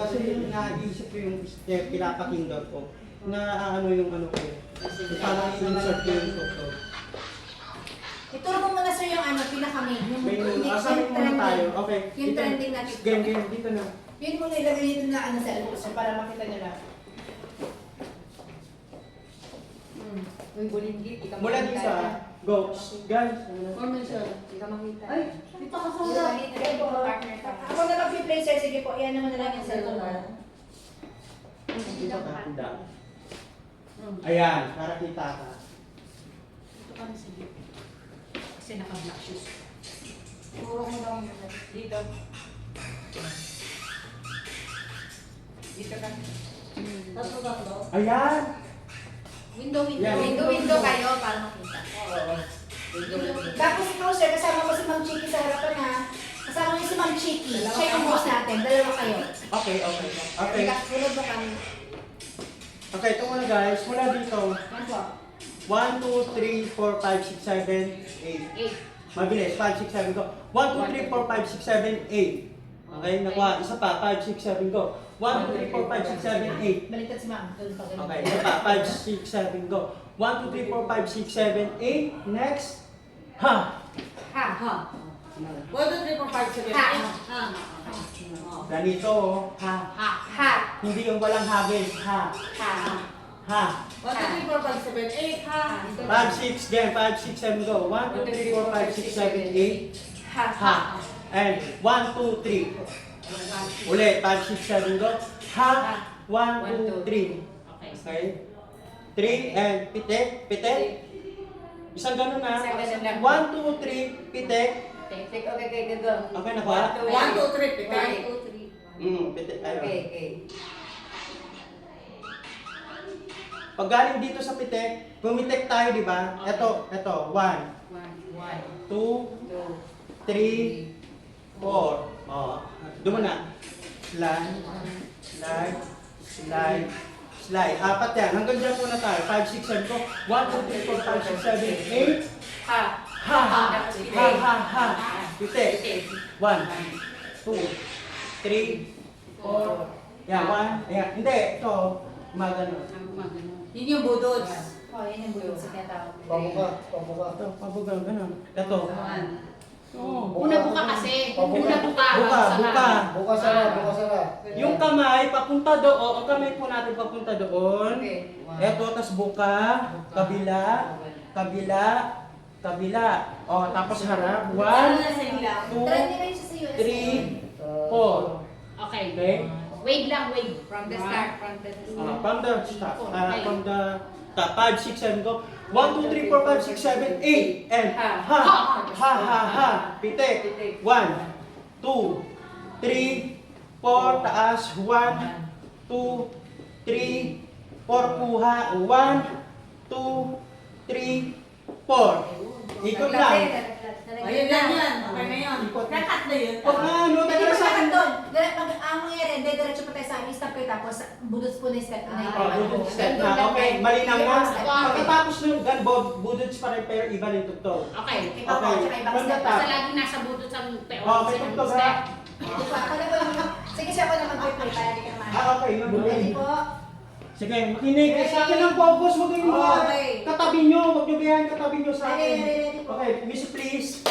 Kasi yung naisip ko yung pinapakindot ko, na ano yung ano ko, parang insert ko yung toto. Ituro mo muna sir yung ano, pinaka-main. Yung Asamin muna tayo, okay. Yung trending na TikTok. Game, dito na. Yun muna ilagay dito na ano sa loob sir, para makita nyo lang. Uy, bulinggi, kita Mula makita. dito go. Guys. Formal siya, kita makita. Ay, dito ka sa una. Ako na mag-play sir, sige po, iyan naman na lang yung cellphone. Dito ka, handa. Ayan, para kita ka. Ito ka na sige. Kasi naka-black shoes. Puro mo lang yun. Dito. Dito ka. Tatlo. Ayan! Window Yan. kayo para makita. Tapos ikaw sir, kasama ko si Ma'am Chiki sa harapan ha. Kasama niyo si Ma'am Chiki. Siya yung boss natin, dalawa kayo. Okay. Sunod mo kami. Okay, ito muna guys. Mula dito. Yan po. 1, 2, 3, 4, 5, 6, 7, 8. Mabilis. 5, 6, 7, go. 1, 2, 3, 4, 5, 6, 7, 8. Okay, nakuha. Isa pa. 5, 6, 7, go. 1, 2, 3, 4, 5, 6, 7, 8. Baliktad si Ma'am. Okay, isa pa. 5, 6, 7, go. 1, 2, 3, 4, 5, 6, 7, 8. Next. Ha! Ha. 1, 2, 3, 4, 5, 7, 8. Ha. Ganito, oh. Ha. Ha. Hindi yung walang hagis. Ha. Ha. Ha. 1, 2, 3, 4, 5, 7, 8. Ha. 5, 6, again. 5, 6, 7, go. 1, 2, 3, 4, 5, 6, 7, 8. Ha. Ha. And 1, 2, 3. Ulit. 5, 6, 7, go. Ha. 1, 2, 3. Okay. 3 and pitik. Pitik. Isang ganun na. Isang ganun lang. 1, 2, 3. Pitik. Okay, go. Okay na ba? 1, 2, 3, pitay. Pitik. Ayun. Okay. Pag galing dito sa pitik, pumitik tayo, di ba? Ito. 1, 2, 3, 4. Oh, doon na. Slide. Apat yan. Hanggang dyan muna tayo. 5, 6, 7, go. 1, 2, 3, 4, 5, 6, 7, 8. Ha. Pitik. 1, 2, 3, 4. Yan, 1. Ayan. Hindi, ito. Gumagano. Yun yung budods. Oh, yan yung bulog sa tinatawag. Ito, pabuga, ganun. Ito. Una buka kasi. Una buka. Buka. Yung kamay, papunta doon. Ang kamay po natin papunta doon. Okay. Ito, tas buka. Kabila. O, tapos harap. 1, 2, Trending na yun siya sa US. 3, 4. Okay. Okay? Wave lang, wave. From the start. From the top. From the top. 5, 6, 7, go. 1, 2, 3, 4, 5, 6, 7, 8. And ha. Pitik. 1, 2, 3, 4. Taas. 1, 2, 3, 4. Kuha. 1, 2, 3, 4. Ikot lang. Ayun lang yan. Okay na yun. Nakat na yun. Pag ano, Hindi tagal pa sa sa akin. doon. Ang mangyari, diretso pa tayo sa stop kayo tapos budots po na yung step na yun. Step na. Okay, malinaw na. Pagkatapos nung budots pa rin pero iba rin tugtog. Okay. Ikaw po, tsaka ibang From the step. top. Basta lagi nasa budot sa pero Okay, tugtog ha. Hindi po, ako na po yung... Sige siya po na mag-play para di ka naman. Okay, yun. Ready po? Sige, makinig. Sa akin ang focus. Huwag kayong Okay. katabi nyo. Huwag nyo gayahin katabi nyo sa akin. Ready po. Okay, music please.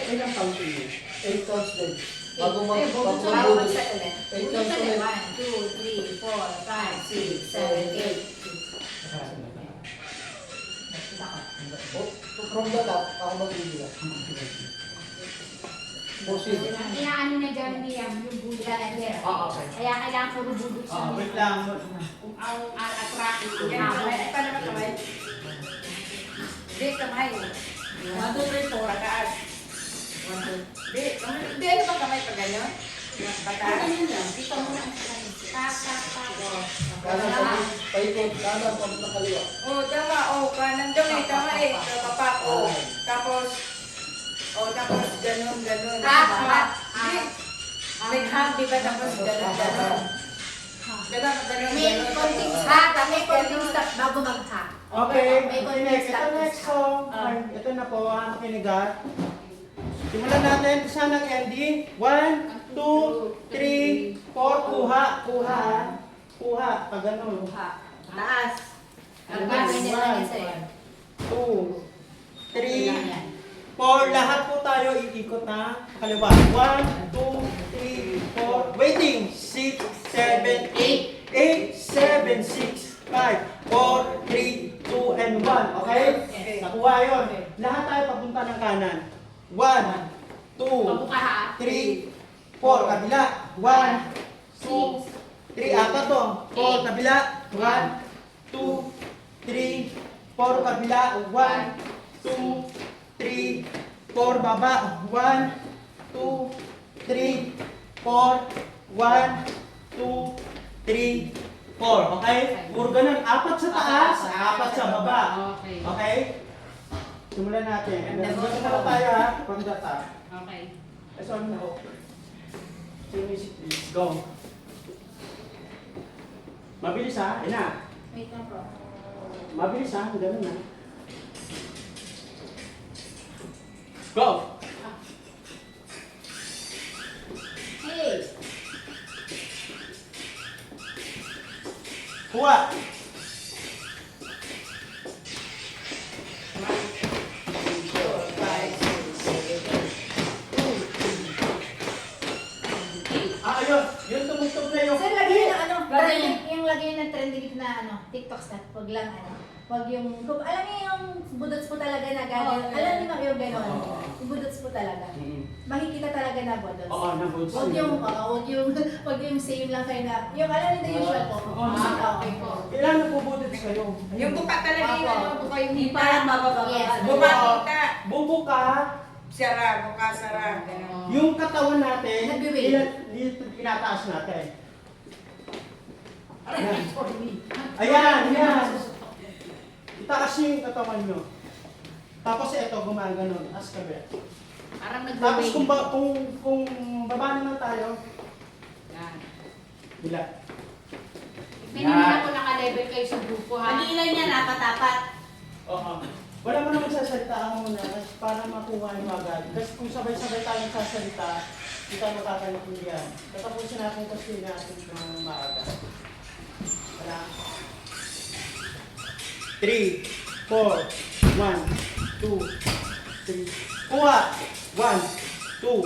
Ilang count yun? 8 counts din. Bago Bago mag-set ulit. 8 counts ulit. 1, 2, 3, 4, 5, 6, 7, 8. From the top, ako mag-ibig. Bossing. Ang inaano na dyan niya, yung budot. Okay. Kaya kailangan ko budot sa Wait lang. ang attract. Paano ka kamay? Hindi, kamay. 1, 2, 3, 4. Pataas. 1, 2. Hindi, ano ba kamay pag gano'n? Pataas. Dito muna ang Kanan sa paikot, kanan pa sa kaliwa. Oh, tama. Oh, kanan daw eh. Tama eh. Papak. Oh. Tapos, ganon. Nag-hug, di ba? Tapos ganon. May konting stop, may konting stop bago mag-ha. Okay, May konting next. stop. Ito next song. Ito na po ang makinigan. Simulan natin sa ng ending. 1, 2, 3, 4. Kuha. Kuha. Pag ganun. Taas. Ganyan lang yan sa'yo. 2, 3, 4. Lahat po tayo iikot na kaliwa. 1, 2, 3, 4. Waiting. 6, 7, 8. 8, 7, 6, 5, 4, 3, 2, and 1. Okay? Nakuha yun. Lahat tayo papunta ng kanan. 1, 2, Pabuka ha. 3, 4. Kabila. 1, 2, 3. Apat to. 4. Kabila. 1, 2, 3, 4. Kabila. 1, 2, 3, 4. Baba. 1, 2, 3, 4. 1, 2, 3, 4. Okay? Puro ganun. 4 sa taas, 4 sa baba. Okay. Okay? Simulan natin. Ganun na tayo ha. From the top. Okay. Let's on na. Music please. Go. Mabilis ha. Ayun na. Wait lang po. Mabilis ha. Ganun na. Go. Hey! Kuha. Ayun. Yung tumugtog na yung... Sir, lagyan ng ano, Lagyan. trending, yung lagyan ng trending na ano, TikTok snap, wag lang ano. Wag yung, kung alam niyo yung budots po talaga na gano'n. Alam niyo ba yung gano'n? Oo. Yung budots po talaga. Mm. Makikita talaga na budots. Oo, nabunso. Wag yung, wag yung same lang kayo na, yung alam niyo the usual po. Oo. Okay po. Kailan napubutot kayo? Yung buka talaga yung Opo. ano, buka yung Hindi hita. parang mababa. Yes. Buka hita. Bubuka. Sara, buka sara. Ganon. Yung katawan natin, Nagbiwil. tinataas natin. Ayan, ayan. Itaas yung katawan nyo. Tapos ito, gumaganon. As kabe. Parang Tapos nag-wave. kung baba naman tayo, Yan. bila. Pinimila ko naka-level kayo sa grupo ha. Pag-ilan niya, dapat-dapat. Oo. Wala mo naman sasalita ako muna kasi para makuha nyo agad. Kasi kung sabay-sabay tayong sasalita, hindi tayo makakaintindihan. Tatapusin natin kasi natin ng maaga. Wala. 3, 4, 1, 2, 3. Kuha! 1, 2,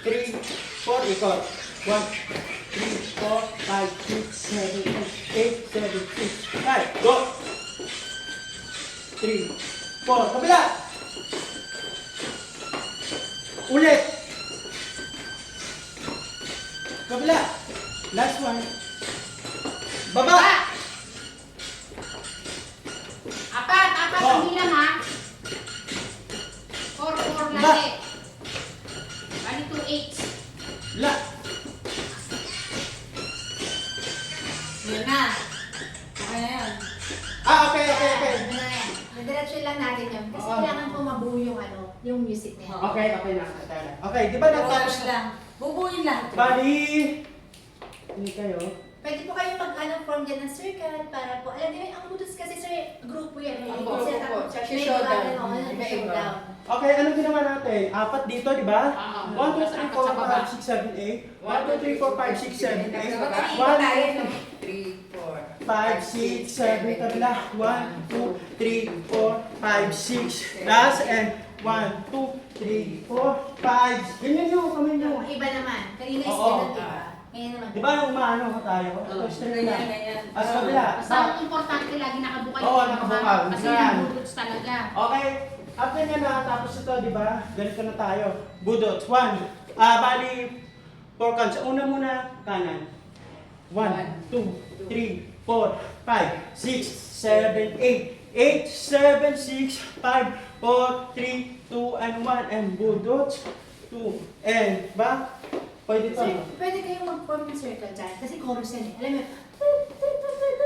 3, 4. Ikot. 1, 3, 4, 5, 6, 7, 8, 7, 6, 5. Go! 3, 4. Kabila! Ulit! Kabila! Last one. Baba! Apat Oh. ang bilang ha. 4 lagi. Bali 2 8. La! Yun na. Okay na yun. Okay. Ano na yan? Diretso lang natin yun. Kasi Oo. kailangan po mabuo yung ano, yung music na yan. Okay na. Okay, di ba natapos na? lang. Bubuin lahat. Bali! Hindi kayo. Pwede po kayong form dyan ng circle para po, alam niyo, ang butos kasi sir, grupo yan. May Opo, set opo. up, Sa may showdown. may Iba-iba. showdown. Okay, anong ginawa natin? 4 dito, di ba? Oo. 1, 2, 3, 4, 5, 6, 7, 8. 1, 2, 3, 4, 5, 6, 7, 8. 1, 3, 4. 5, 6, 7, kabila. 1, 2, 3, 4, 5, 6. Last and 1, 2, 3, 4, 5. Ganyan yung kamay nyo. Yung iba naman, kanina is Oo. ganun, di ba? Ngayon naman. Di ba yung umaano ko tayo? Ito, straight na. Ganyan. As kabila. Basta ang importante lagi nakabuka Oo, nakabuka. Kasi Yan. yung bullets talaga. Okay. After nga nakatapos ito, di ba? Ganito na tayo. Budots. 1. Bali, 4 counts. Una muna, kanan. 1, 2, 3, 4, 5, 6, 7, 8. 8, 7, 6, 5, 4, 3, 2, and 1. And budots. 2. And, ba? Pwede to. Sir, pwede kayong mag-form ng circle dyan. Kasi chorus yan eh. Alam mo,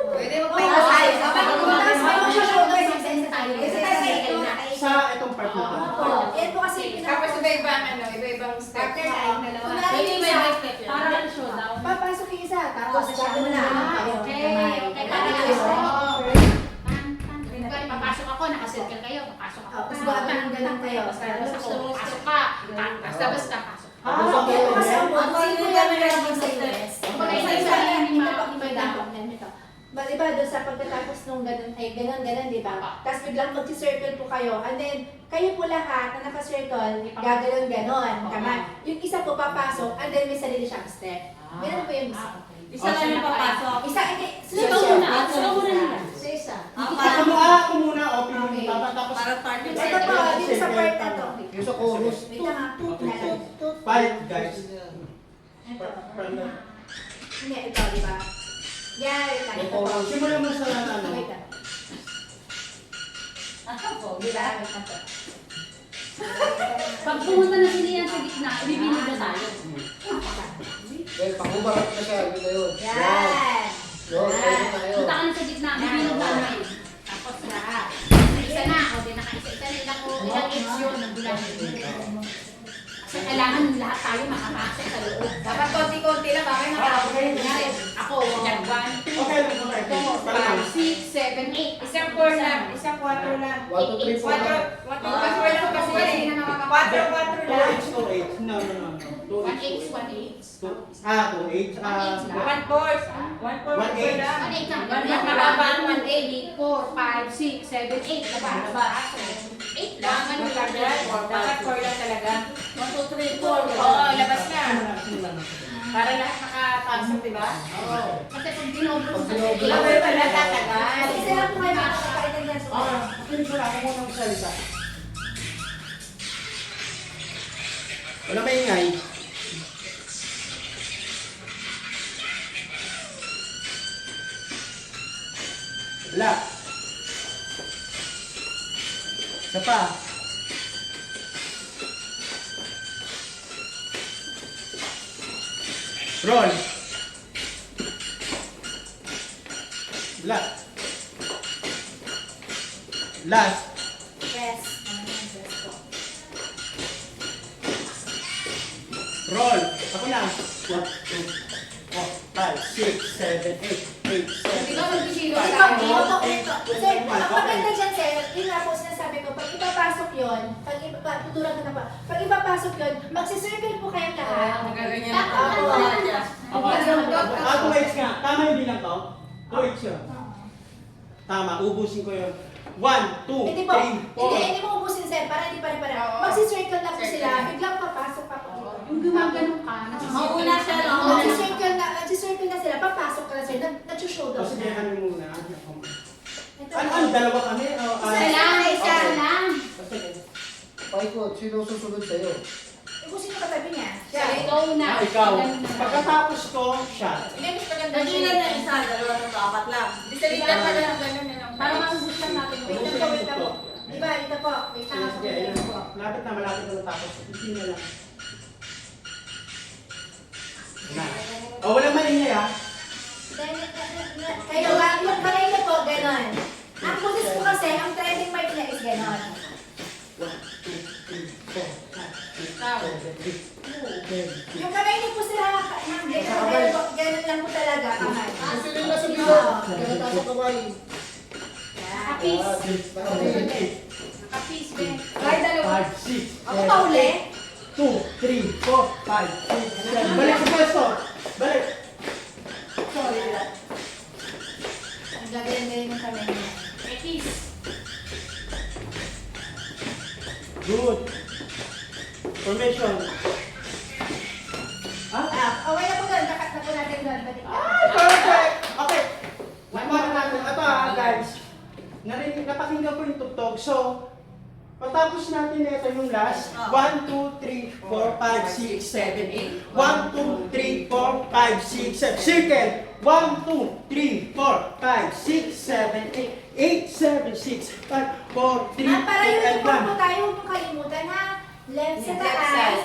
Pwede Oo, magpahinga tayo. tapos Habang may gumagano. mag-showdown, mag-sense tayo. Kasi Kasi tayo tayo na. sa itong part na to. Opo. Yan po kasi Tapos iba-ibang iba-ibang step. After that, dalawa. kunwari yung isa, Parang showdown. papasok yung isa, tapos siya Ah, muna. okay. Okay. Parang yung isa. Kaya papasok ako, nakasirkel kayo, papasok ako. Tapos gagawin ganun kayo. Tapos ako, pasok ka. Basta pasok. Yan po kasi ang board. Kasi po yan meron sa US. Kumbaga, Isa isa isa yan, yan, yung ito mga po, ito ibang- yan, ito. Diba doon sa pagkatapos nung ganun, ay ganun, di ba? Tapos biglang mag-circle po kayo. And then, kayo po lahat na naka-circle, gaganon-ganon. Kamay. Yung isa po papasok, and then may sarili siyang step. Ganun po yung isa. Isa lang yung papasok. Isa, hindi. Ikaw muna. Ikaw muna nila. Sa isa. Ako muna, open mo yung tapa, tapos Para party. Ito po, dito sa part na to. Yung sa chorus. Wait lang ha. five guys. Ito. Hindi, ito, di ba? Yan, wait lang. Ito po. Simulan mo sa ano. Wait lang. Di ba? Wait lang po. Pag pumunta na sila yan sa gitna, ibibilog na tayo. Well, pakubarat na siya. Yun na yun. Yan. Yun, pwede tayo. Punta ka na sa gitna, ibibilog na tayo. Tapos lahat. Isa na, o di nakaisa-isa na ilang hits yun ng bulan. Kasi kailangan lahat tayo makapasok sa loob. Dapat konti-konti lang, bakit Okay. Kunyari, ako, yan, 1, 2, Okay lang, okay. 5, 6, 7, 8. Isang 4 lang, isang 4 lang. 1, 2, 3, 4 lang. 4 lang kasi Hindi na makakapasok. 4 Two lang. eights, two eights. No. Two 1 eights. 8, 1 8. Two eights. 1 4. 1 4 One eight. lang. 1 8 lang. Mas mababa ang 1 8, 4, 5, 6, 7, 8. Labas. 8 lang. Ano lang yan? Dapat 4 lang talaga. 1, 2, 3, 4. Oo, labas na. Para lahat makapasok, di ba? Kasi pag dinobro Pag sa dinobro. Ilang ba pala tatagal? Isa lang po kayo makakapaitan sa Pinig mo lang, ako muna magsalita. Wala maingay. Wala. Isa pa. Roll. Wala. Last. Yes. Roll. Ako na. 1, 2, 4, 5, 6, 7, 8, 8, 7. Di ba magbisiro Ito, tayo? Sir, ang maganda dyan, sir, yun nga po sinasabi ko, pag ipapasok yun, tuturan ko na pa, pag ipapasok yun, magsisircle po kayong lahat. Nagaganyan Ako. Two eights nga. Tama yung bilang ko? Two eights yun. Tama, ubusin ko yun. 1, 2, Hindi 3, po, 4. hindi mo ubusin, sir, para hindi pare-pare. Oo. Magsisircle na po sila, biglang papasok pa po. Yung gumagano ka, Mauna siya, no? Magsisircle na sila, papasok ka na sir, nag-showdown O sige, na. ano muna. Ito. Ano, dalawa kami? O, Isa lang, isa lang. O, sige. Paikot, sino susunod sa'yo? Ibusin yung katabi niya. Siya, ikaw na. Ikaw. Pagkatapos ko, shot. Hindi, mas maganda. Nagilan na isa, dalawa na apat lang. Di sa litan pa lang ganun na lang. Para maubos lang natin. Wait lang po, wait lang po. Diba, ito po. Wait lang Sige, ako. sige, ayun. Malapit na natapos. Hindi na lang. Na. O, wala maingay ah. Kayo, yung kamay niyo po, ganon. Ang pulis po kasi, ang trending mark niya is ganon. 1, 2, 3, 4, 5, 6, 7, 8, 9, 10. Yung kamay niyo po sila, ganon lang po talaga, kamay. Kasi nila sa bilog. Kaya tapos kamay. Kapis. Kapis, Ben. Ay, dalawa. 5, 6, Ako pa uli. 2, 3, 4, 5, 6, 7. Balik sa pwesto. Balik. Sorry lang. Ang galing-galing ng kamay niya. Kapis. Good. Formation. Okay na po doon. Nakat na po natin doon. Balik ka. Perfect! Okay. Nakuha natin. Ito guys. Napakinggan ko yung tugtog. So, patapos natin ito yung last. 1, 2, 3, 4, 5, 6, 7, 8. 1, 2, 3, 4, 5, 6, 7. Circle. 1, 2, 3, 4, 5, 6, 7, 8. 8, 7, 6, 5, 4, 3, 2, Para yung and uniform po 1. tayo, huwag mong kalimutan ha. Left sa Left taas, side.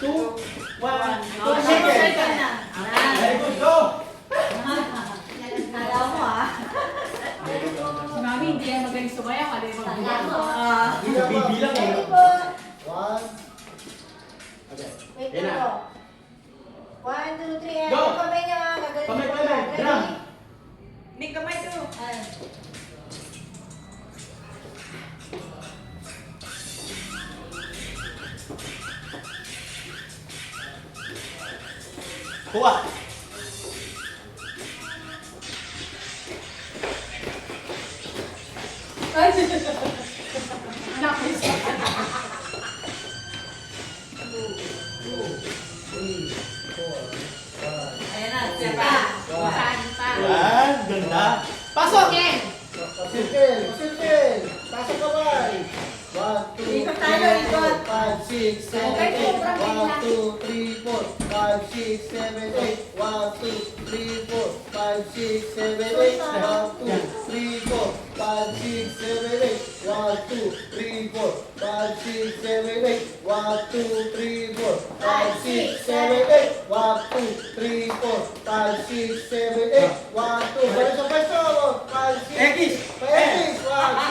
2, 1, 2 Second seconds. na. Very good, go! Ah. Kuha. Ayan na, siya Pa. pa. Pa. Yan, ganda. Pasok! Ken. Circle, circle. Pasok kamay. 1, 2, Ikot tayo, ikot. 5, 6, 7, 8. 1, 2, 3, 4, 5, 6, 7, 8. 1, 2, 3, 4, 5, 6, 7, 8. 1, 2, 3, 4, 5, 6, 7, 8. 1, 2, 3, 4, 5, 6, 7, 8. 1, 2, 3, 4, 5, 6, 7, 8. 1, 2, 3, 4, 5, 6, 7, 8. 1, 2, balik sa pwesto. 5, 6, X. Paikis! 1,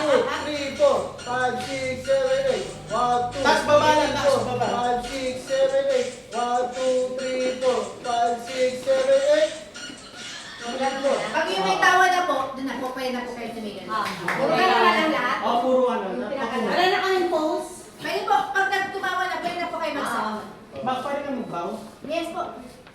2, 3, 4, 5, 6, 7, 8. 1, 2, Taas baba lang, taas baba. 5, 6, 7, 8. 1, 2, 3, 4, 5, 6, 7, 8. Pag yung may tawa na po, doon na po, pwede na po kayo tumigil. Puro ka naman ang lahat. O, puro ano. Wala na kayong pose. Pwede po, pag nagtumawa na, pwede na po kayo magsawa. Pwede ka mag-bow? Yes po.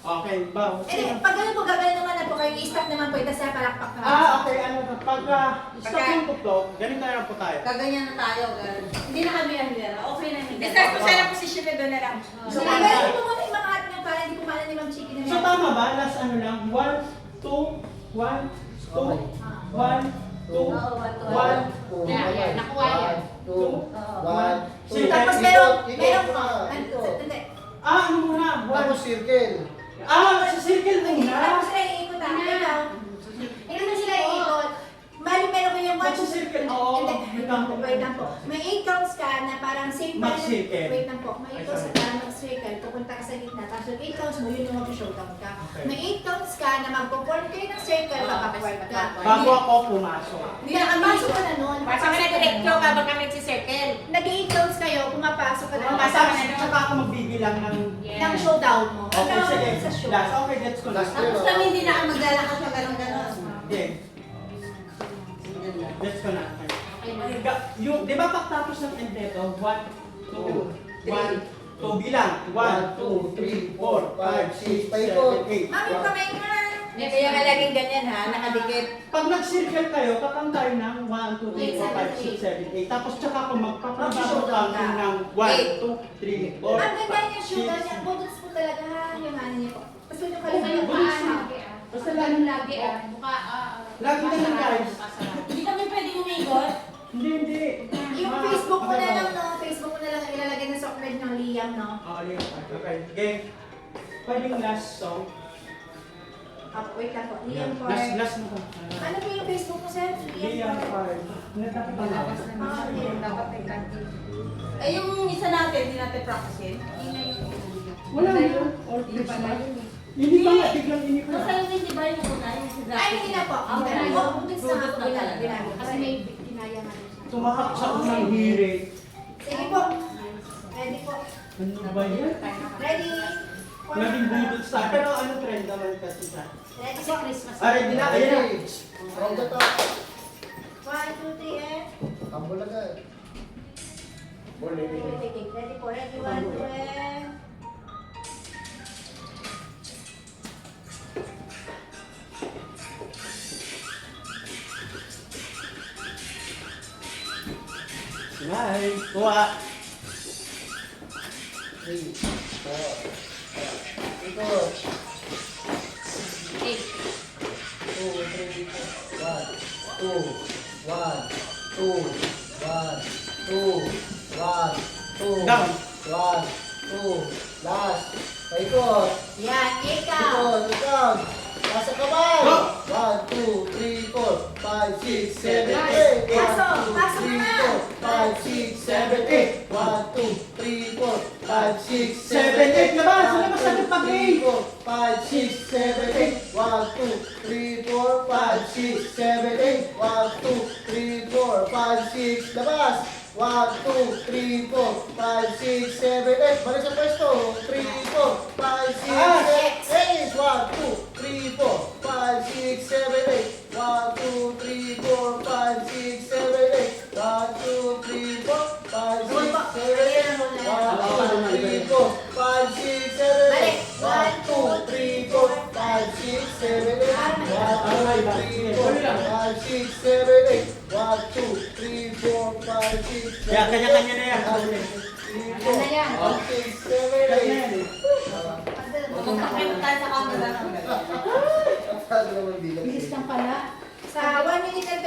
Okay, bow. Eh, pag ganun po, gagawin naman na po kayo, i-stop naman po, ito sa palakpak na. Okay, ano na. Pagka stop yung tuklok, ganito na lang po tayo. Kaganyan na tayo, girl. Hindi na kami ang hilera. Okay na yung Basta po siya na posisyon na doon na lang. So, gagawin po muna yung mga hat niyo para hindi po pala ni Ma'am Chiki na So tama ba? Last ano lang? 1, 2, 1, 2, 1, 2, 1, Yan, nakuha yan. 2, 1, 2. Tapos meron, Ikot po. na. Hindi. ano muna? Tapos 1. circle. Sa circle muna. Tapos sila iikot na. Ikaw. Ikaw na sila iikot. Mali, meron ko yung Magsa-circle. Oo. Hindi. Wait lang po. Wait lang po. May 8 counts ka na parang same pa rin. Mag-circle. Wait lang po. May 8 counts ka na mag-circle. Pupunta ka sa gitna. Tapos yung 8 counts mo, yun yung mag-showdown ka. Okay. May 8 counts ka na mag-form kayo ng circle, papaport ka. Bago ako pumasok. Hindi na pasok ka na nun. Pasok ka na direkto habang kami nagsi-circle. Nag-8 counts kayo, pumapasok ka na. Tsaka ako magbibilang ng... Ng showdown mo. Okay, Ang sige. tawag sa show. Last. Okay, gets ko na. Last. Tapos kami hindi na kami maglalakas na gano'n-gano'n. Hindi. Gets ko na. Yung, di ba pagtapos ng end nito, 1, 2, 1, 2 bilang. 1, 2, 3, 4, 5, 6, 7, 8. Mami, kamay nga. Kaya nga laging ganyan ha, nakadikit. Pag nag-circle kayo, kakang tayo ng 1, 2, 3, 4, 5, 6, 7, 8. Tapos tsaka ako magpapabago counting ng 1, 2, 3, 4, 5, 6. Ang ganda niya, showdown niya. Budots po talaga ha. Yung ano niya po. Gusto niyo Kung kalimutan. yung paano. Basta lagi Lagi Buka, Lagi ganun, guys. Hindi kami pwedeng umikot. Hindi. Yung Facebook mo na lang, no? Facebook mo na lang ilalagay na sa thread ng Liam, no? Okay. Game. Pwedeng last song. Wait lang po. Liam Last Park. na po. Ano po yung Facebook mo, sir? Liam Park. Nagkakita Malakas na. na siya. Dapat may kanti. Eh yung isa natin, hindi natin practicein. Wala na. Or hindi ba nga, biglang ini ko. Masaya din, di ba yung una, yung si Ay, hindi na po. Ah, Hindi na wala. po. Budots na Budots ako. na talaga. Ginagawa. Kasi may kinaya nga rin siya. Tumakap sa unang hirit. Sige po. Ready po. Ano ba yan? Ready? Naging budot sa pero ano trend naman kasi siya. Ready Kasi po. Christmas. Ready na, ayan na. From the top. 1, 2, 3, and... Tambol agad. Ready po. Ready, 1, 2, and... Nice. Kuha. 3, 4, ikot. 2, 3, 4, 1, 2, 1, 2, 1, 2, 1, 2, Down. 1, 2, last. Paikot. Yan, ikaw. Ikot, ikot. Nasa kamay. Go. 1, 2, 3, 4, 5, 6, 7, 8. Pasok, pasok 3, na. 4, 5, 6, 7, 8. 1, 2, 3, 4, 5, 6, 7, 8. Labas! Labas natin pag 8. 5, 6, 7, 8. 1, 2, 3, 4, 5, 6, 7, 8. 1, 2, 3, 4, 5, 6. Labas! 1, 2, 3, 4, 5, 6, 7, 8. Balik sa pwesto. 3, 4, 5, 6, 7, 8. 1, 2, 3, 4, 5, 6, 7, 8. 1, 2, 3, lang. 2, 3, 4, 5, 6, 7, 8. 1, 2, 3, 4, 5, 6, 7, 8. Kaya kanya-kanya na yan. Ulit. 3, Ano na yan? 4, 5, 6, 7, 8. Magkakita tayo sa camera. Ano naman bilang? Bilis lang pala. Sa 1 minute and